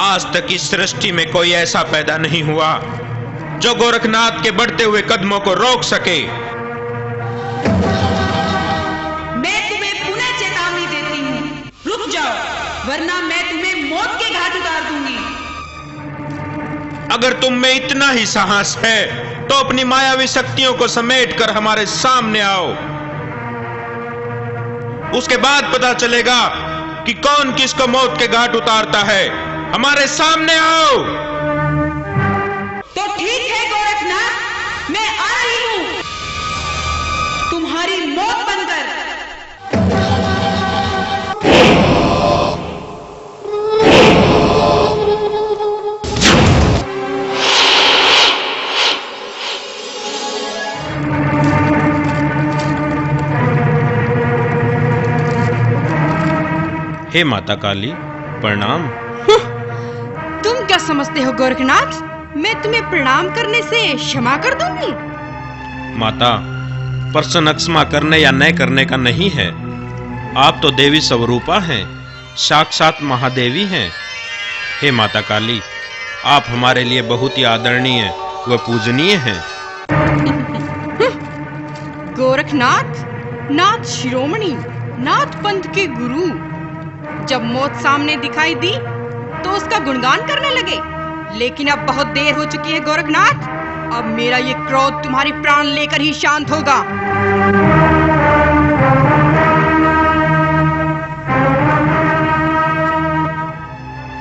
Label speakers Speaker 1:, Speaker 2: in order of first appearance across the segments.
Speaker 1: आज तक इस सृष्टि में कोई ऐसा पैदा नहीं हुआ जो गोरखनाथ के बढ़ते हुए कदमों को रोक सके।
Speaker 2: मैं तुम्हें पुनः चेतावनी देती हूँ, रुक जाओ, वरना मैं तुम्हें मौत के घाट उतार दूंगी।
Speaker 1: अगर तुम में इतना ही साहस है तो अपनी मायावी शक्तियों को समेट कर हमारे सामने आओ। उसके बाद पता चलेगा कि कौन किसको मौत के घाट उतारता है। हमारे सामने आओ।
Speaker 2: तो ठीक है गोरखनाथ, मैं आ रही हूं, तुम्हारी मौत बनकर।
Speaker 1: हे माता काली, प्रणाम।
Speaker 3: तुम क्या समझते हो गोरखनाथ, मैं तुम्हें प्रणाम करने से क्षमा कर दूंगी?
Speaker 1: माता, प्रश्न क्षमा करने या न करने का नहीं है। आप तो देवी स्वरूपा हैं, साक्षात महादेवी हैं। हे माता काली, आप हमारे लिए बहुत ही आदरणीय व पूजनीय हैं।
Speaker 3: गोरखनाथ, नाथ शिरोमणि, नाथ पंथ के गुरु, जब मौत सामने दिखाई दी तो उसका गुणगान करने लगे, लेकिन अब बहुत देर हो चुकी है गोरखनाथ। अब मेरा ये क्रोध तुम्हारी प्राण लेकर ही शांत होगा।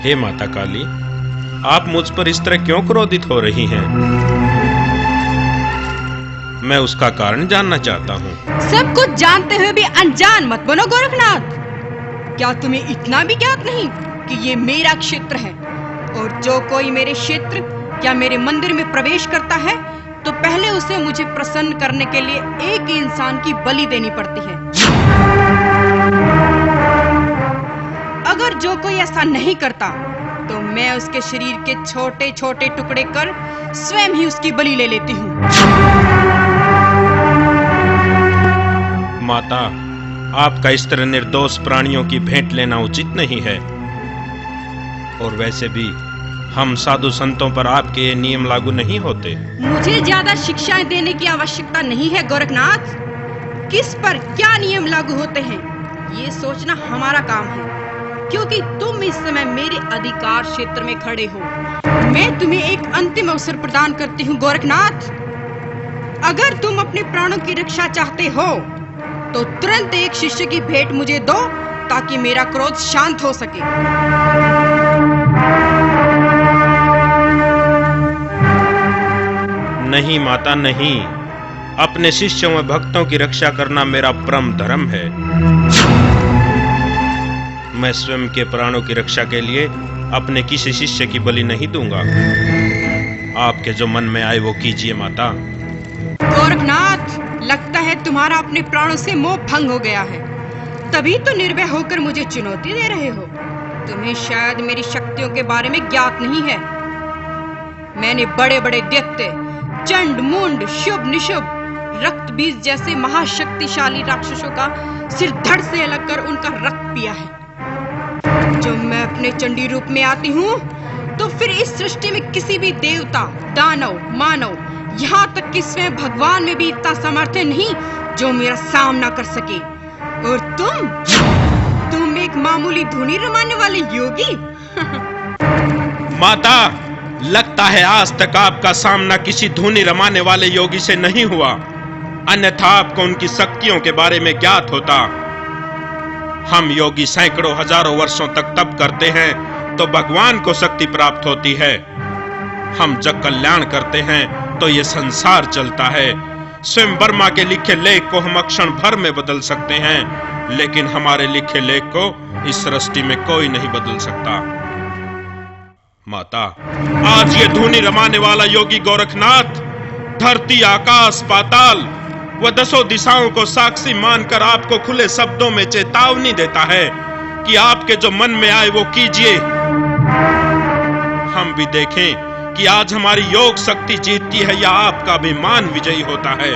Speaker 1: हे माता काली, आप मुझ पर इस तरह क्यों क्रोधित हो रही हैं? मैं उसका कारण जानना चाहता हूँ।
Speaker 3: सब कुछ जानते हुए भी अनजान मत बनो गोरखनाथ। क्या तुम्हें इतना भी ज्ञात नहीं कि ये मेरा क्षेत्र है, और जो कोई मेरे क्षेत्र या मेरे मंदिर में प्रवेश करता है तो पहले उसे मुझे प्रसन्न करने के लिए एक इंसान की बलि देनी पड़ती है। अगर जो कोई ऐसा नहीं करता तो मैं उसके शरीर के छोटे छोटे टुकड़े कर स्वयं ही उसकी बलि ले लेती हूँ।
Speaker 1: माता, आपका इस तरह निर्दोष प्राणियों की भेंट लेना उचित नहीं है, और वैसे भी हम साधु संतों पर आपके ये नियम लागू नहीं होते।
Speaker 3: मुझे ज्यादा शिक्षाएं देने की आवश्यकता नहीं है गोरखनाथ। किस पर क्या नियम लागू होते हैं ये सोचना हमारा काम है, क्योंकि तुम इस समय मेरे अधिकार क्षेत्र में खड़े हो। मैं तुम्हें एक अंतिम अवसर प्रदान करती हूँ गोरखनाथ। अगर तुम अपने प्राणों की रक्षा चाहते हो तो तुरंत एक शिष्य की भेंट मुझे दो, ताकि मेरा क्रोध शांत हो सके।
Speaker 1: नहीं माता, नहीं। अपने शिष्यों व भक्तों की रक्षा करना मेरा परम धर्म है। मैं स्वयं के प्राणों की रक्षा के लिए अपने किसी शिष्य की बलि नहीं दूंगा। आपके जो मन में आए वो कीजिए माता।
Speaker 3: गोरखनाथ, लगता है तुम्हारा अपने प्राणों से मोह भंग हो गया है, तभी तो निर्भय होकर मुझे चुनौती दे रहे हो। तुम्हें शायद मेरी शक्तियों के बारे में ज्ञात नहीं है। मैंने बड़े बड़े दैत्य, चंड मुंड, शुभ निशुभ, रक्त बीज जैसे महाशक्तिशाली राक्षसों का सिर धड़ से अलग कर उनका रक्त पिया है। जब मैं अपने चंडी रूप में आती हूँ तो फिर इस सृष्टि में किसी भी देवता, दानव, मानव, यहाँ तक कि स्वयं भगवान में भी इतना सामर्थ्य नहीं जो मेरा सामना कर सके। और तुम एक मामूली धुनी रमाने वाले योगी।
Speaker 1: माता, लगता है आज तक आपका सामना किसी धुनी रमाने वाले योगी से नहीं हुआ, अन्यथा आपको उनकी शक्तियों के बारे में ज्ञात होता। हम योगी सैकड़ों हजारों वर्षों तक तप करते हैं तो भगवान को शक्ति प्राप्त होती है। हम जग कल्याण करते हैं तो ये संसार चलता है। स्वयं वर्मा के लिखे लेख को हम क्षण भर में बदल सकते हैं, लेकिन हमारे लिखे लेख को इस सृष्टि में कोई नहीं बदल सकता। माता, आज ये धुनी रमाने वाला योगी गोरखनाथ धरती, आकाश, पाताल व 10 दिशाओं को साक्षी मानकर आपको खुले शब्दों में चेतावनी देता है कि आपके जो मन में आए वो कीजिए। हम भी देखें कि आज हमारी योग शक्ति जीतती है या आपका अभिमान विजयी होता है।